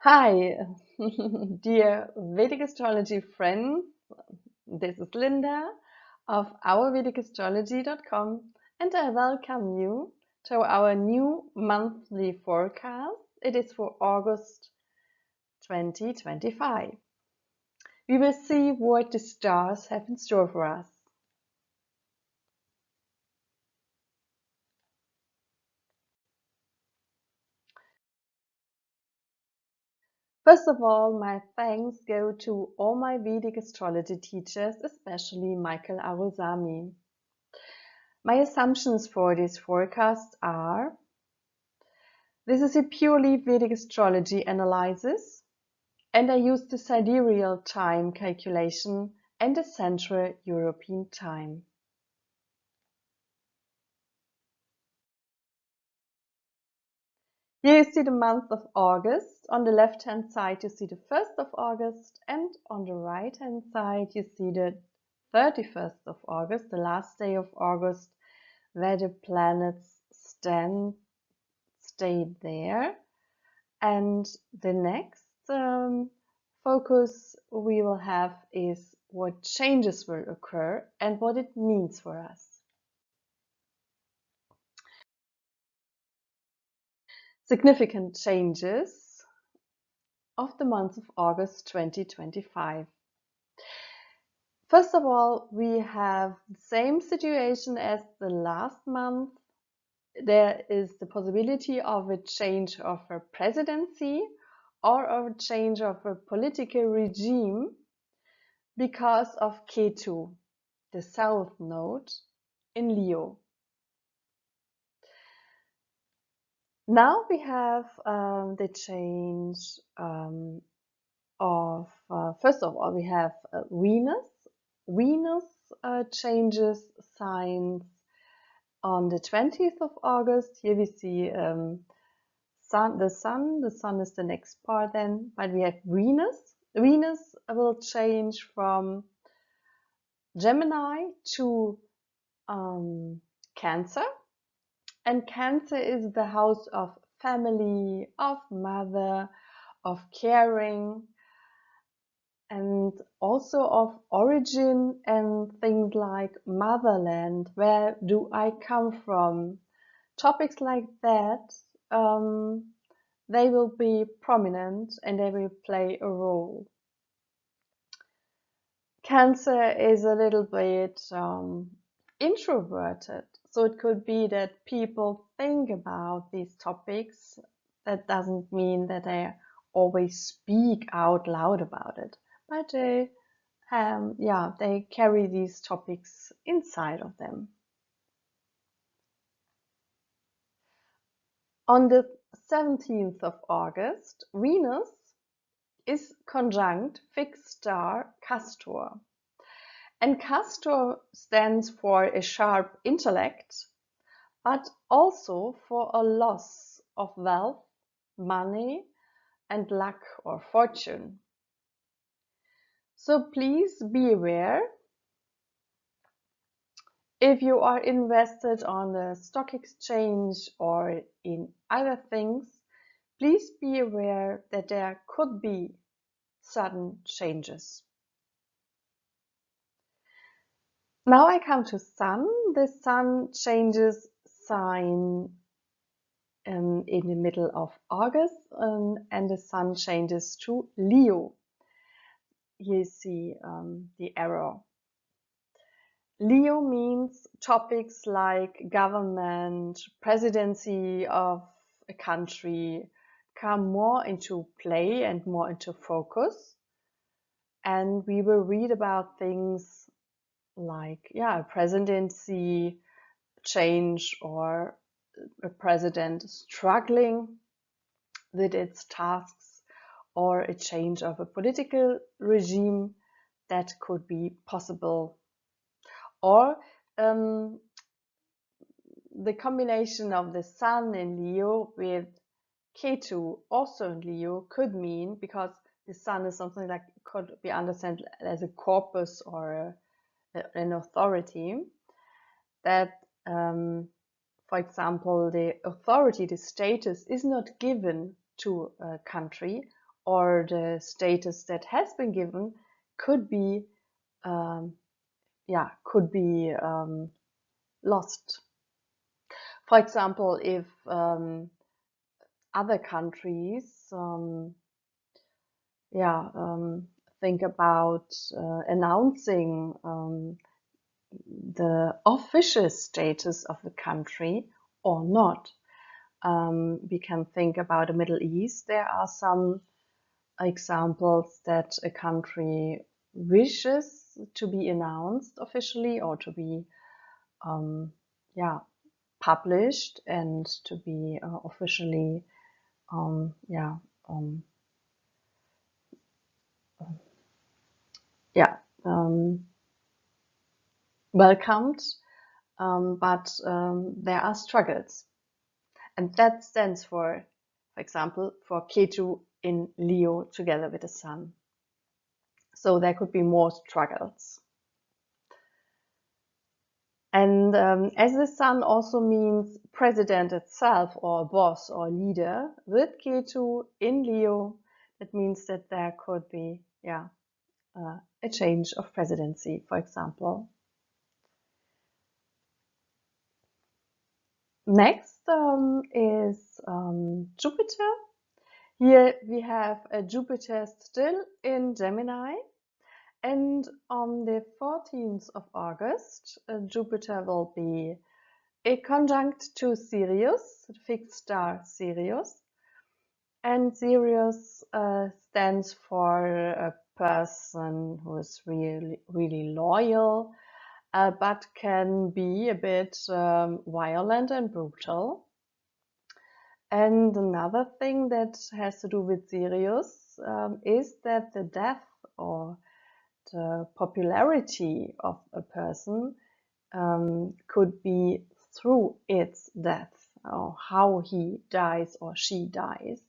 Hi, dear Vedic astrology friends. This is Linda of ourvedicastrology.com, and I welcome you to our new monthly forecast. It is for August 2025. We will see what the stars have in store for us. First of all, my thanks go to all my Vedic astrology teachers, especially Michael Arusami. My assumptions for this forecast are: this is a purely Vedic astrology analysis, and I use the sidereal time calculation and the Central European time. Here you see the month of August. On the left-hand side, you see the 1st of August, and on the right-hand side, you see the 31st of August, the last day of August, where the planets stay there. And the next focus we will have is what changes will occur and what it means for us. Significant changes of the month of August 2025. First of all, we have the same situation as the last month. There is the possibility of a change of a presidency or of a change of a political regime because of Ketu, the south node in Leo. Now we have the change of, first of all, we have Venus. Venus changes signs on the 20th of August. Here we see the sun is the next part then, but we have Venus. Venus will change from Gemini to Cancer, and Cancer is the house of family, of mother, of caring, and also of origin and things like motherland. Where do I come from? Topics like that, they will be prominent and they will play a role. Cancer is a little bit introverted, so it could be that people think about these topics. That doesn't mean that they always speak out loud about it, but they carry these topics inside of them. On the 17th of August, Venus is conjunct fixed star Castor. And Castor stands for a sharp intellect, but also for a loss of wealth, money, and luck or fortune. So please be aware. If you are invested on the stock exchange or in other things, please be aware that there could be sudden changes. Now I come to Sun. The Sun changes sign in the middle of August, and the Sun changes to Leo. Here you see the arrow. Leo means topics like government, presidency of a country come more into play and more into focus. And we will read about things like, a presidency change or a president struggling with its tasks or a change of a political regime that could be possible. Or the combination of the Sun in Leo with Ketu also in Leo could mean, because the Sun is something like could be understood as a corpus or an authority, that for example, the authority, the status is not given to a country or the status that has been given could be lost. For example, if other countries think about announcing the official status of the country or not. We can think about the Middle East. There are some examples that a country wishes to be announced officially or to be published and to be officially welcomed, but there are struggles. And that stands for example, for Ketu in Leo together with the Sun. So there could be more struggles. And as the Sun also means president itself or boss or leader, with Ketu in Leo, that means that there could be a change of presidency, for example. Next is Jupiter. Here we have Jupiter still in Gemini, and on the 14th of August, Jupiter will be a conjunct to Sirius, the fixed star Sirius. And Sirius stands for a person who is really loyal, but can be a bit violent and brutal. And another thing that has to do with Sirius is that the death or the popularity of a person could be through its death, or how he dies or she dies.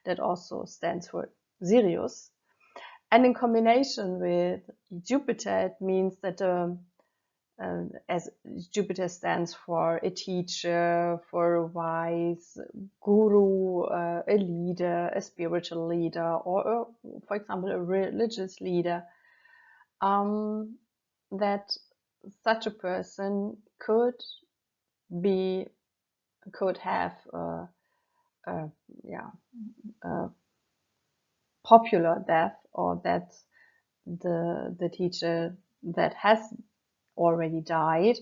That also stands for Sirius. And in combination with Jupiter, it means that as Jupiter stands for a teacher, for a wise guru, a leader, a spiritual leader, or for example, a religious leader, that such a person could have a popular death, or that the teacher that has already died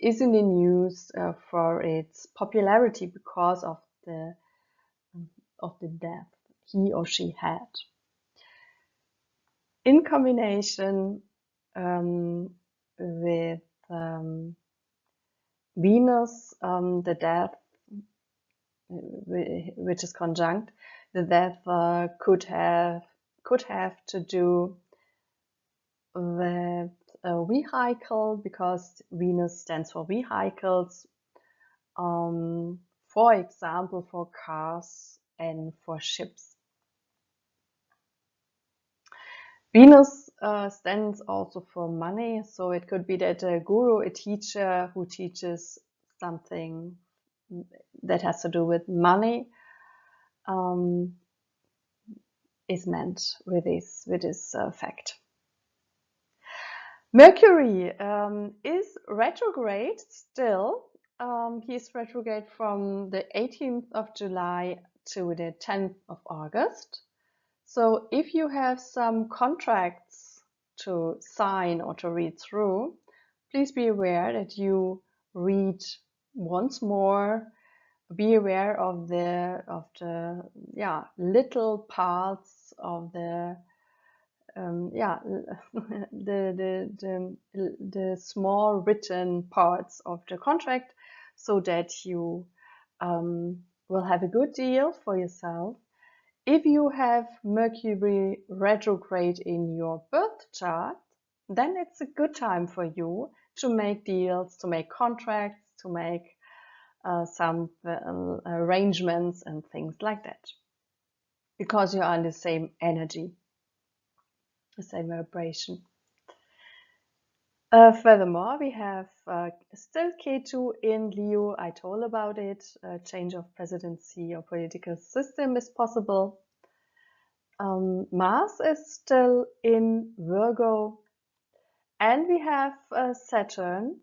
is in the news for its popularity because of the death he or she had. In combination with Venus, the death, which is conjunct, the death could have to do with a vehicle, because Venus stands for vehicles, for example, for cars and for ships. Venus stands also for money, so it could be that a guru, a teacher who teaches something that has to do with money, is meant with this fact. Mercury is retrograde still. He is retrograde from the 18th of July to the 10th of August. So if you have some contracts to sign or to read through, please be aware that you read once more. Be aware of the little parts of the the small written parts of the contract, so that you will have a good deal for yourself. If you have Mercury retrograde in your birth chart, then it's a good time for you to make deals, to make contracts, to make some arrangements and things like that, because you are in the same energy, the same vibration. Furthermore, we have still Ketu in Leo. I told about it. A change of presidency or political system is possible. Mars is still in Virgo, and we have Saturn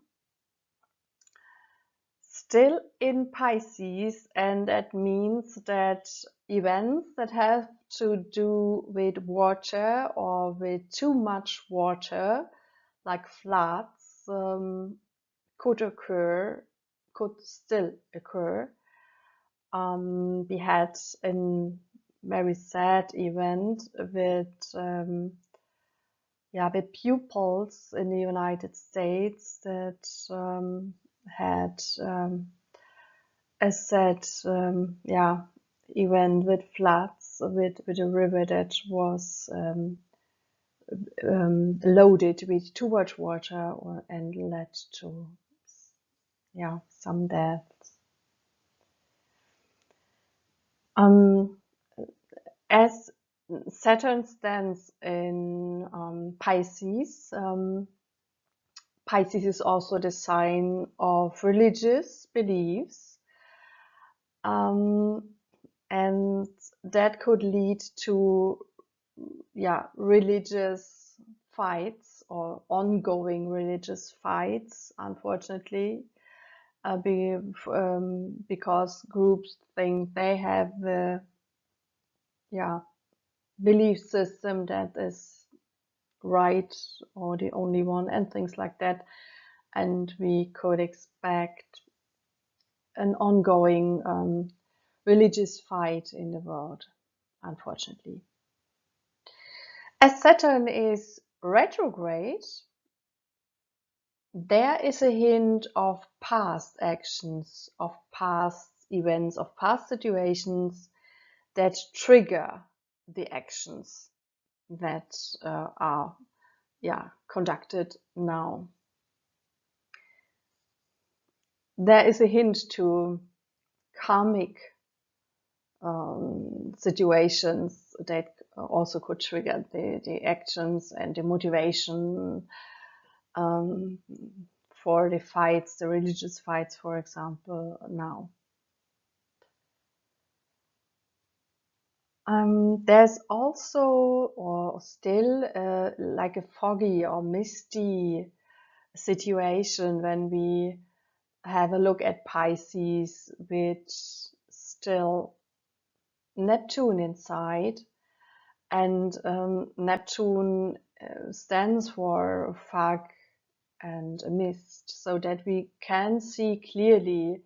still in Pisces, and that means that events that have to do with water or with too much water, like floods, could still occur. We had a very sad event with with pupils in the United States that had a sad event with floods, with a river that was loaded with too much water and led to some deaths. As Saturn stands in Pisces, Pisces is also the sign of religious beliefs, and that could lead to religious fights or ongoing religious fights, unfortunately, because groups think they have the belief system that is right or the only one, and things like that. And we could expect an ongoing religious fight in the world, unfortunately. As Saturn is retrograde, there is a hint of past actions, of past events, of past situations that trigger the actions that are conducted now. There is a hint to karmic situations that also could trigger the actions and the motivation for the fights, the religious fights, for example, now. There's also, or still, like a foggy or misty situation when we have a look at Pisces with still Neptune inside. And Neptune stands for fog and a mist, so that we can see clearly,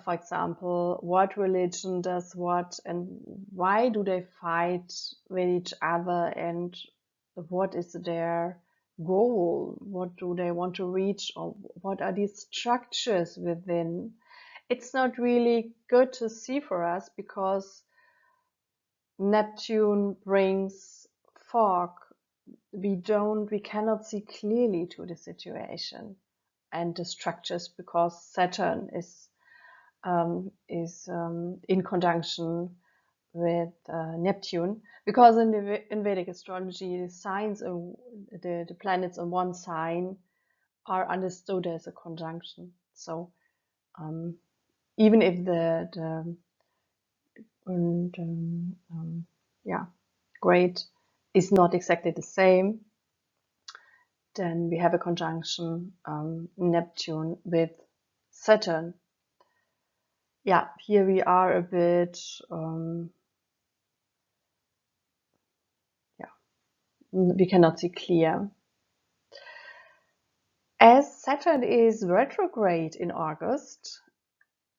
for example, what religion does what and why do they fight with each other, and what is their goal, what do they want to reach, or what are these structures within. It's not really good to see for us because Neptune brings fog. We cannot see clearly to the situation and the structures, because Saturn is in conjunction with Neptune. Because in Vedic astrology, the signs, the planets on one sign are understood as a conjunction. So even if the grade is not exactly the same, then we have a conjunction Neptune with Saturn. Here we are a bit we cannot see clear. As Saturn is retrograde in August,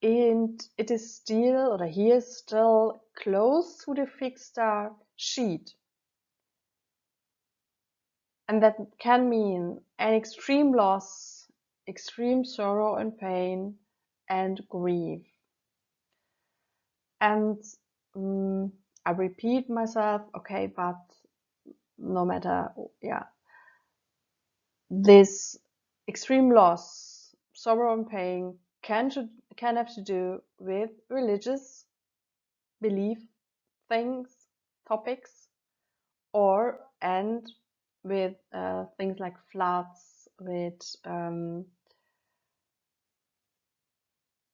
and it is still, or he is still close to the fixed star sheet. And that can mean an extreme loss, extreme sorrow and pain, and grief. And I repeat myself, okay, but no matter, this extreme loss, sorrow and pain can have to do with religious belief things, topics, and with things like floods, with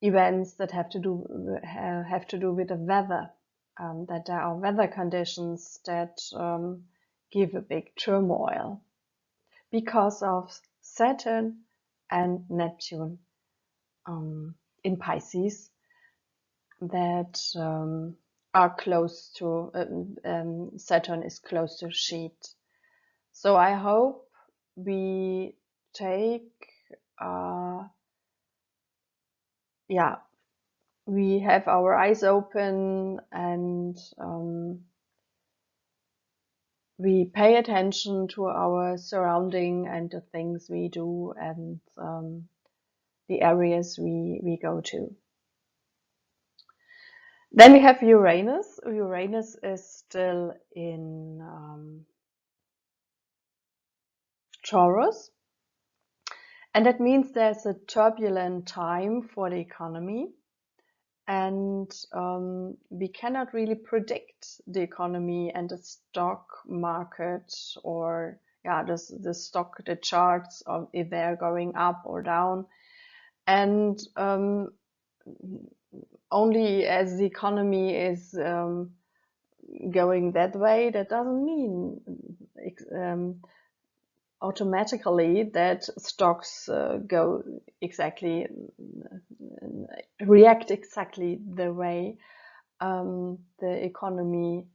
events that have to do with the weather. that there are weather conditions that give a big turmoil because of Saturn and Neptune in Pisces that are close to, Saturn is close to sheet. So I hope we take, we have our eyes open and we pay attention to our surrounding and the things we do and the areas we go to. Then we have Uranus. Uranus is still in Taurus. And that means there's a turbulent time for the economy. And we cannot really predict the economy and the stock market or the charts of if they're going up or down. And only as the economy is going that way, that doesn't mean automatically that stocks react exactly the way the economy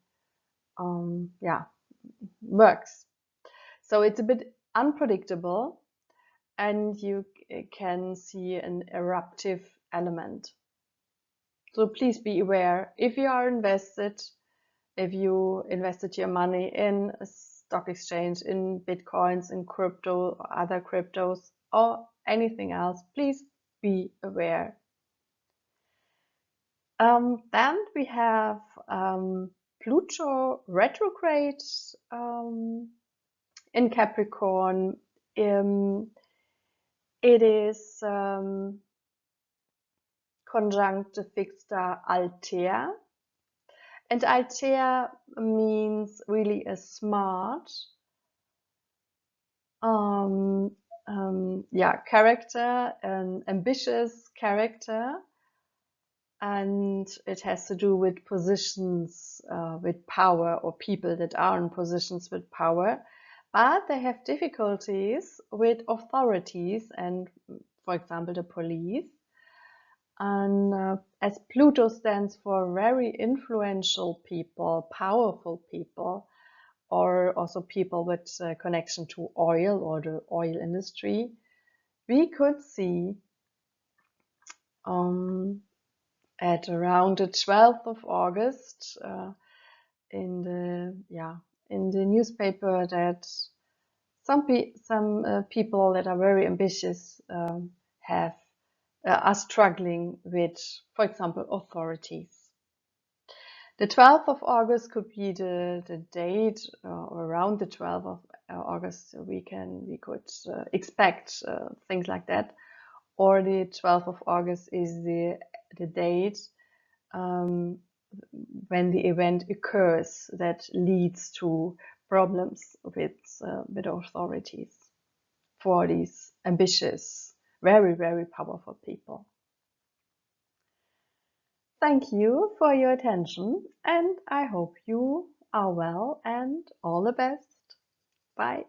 works. So it's a bit unpredictable, and you can see an eruptive element. So please be aware if you are invested, if you invested your money in a stock exchange, in bitcoins, in crypto, other cryptos, or anything else, please be aware. Then we have Pluto retrograde in Capricorn. It is conjunct the fixed star Altair. And Altair means really a smart character, an ambitious character. And it has to do with positions with power, or people that are in positions with power. But they have difficulties with authorities and, for example, the police. And as Pluto stands for very influential people, powerful people, or also people with connection to oil or the oil industry, we could see at around the 12th of August in the newspaper that some people that are very ambitious are struggling with, for example, authorities. The 12th of August could be the date, or around the 12th of August we could expect things like that. Or the 12th of August is the date when the event occurs that leads to problems with authorities for these ambitious, very, very powerful people. Thank you for your attention, and I hope you are well, and all the best. Bye.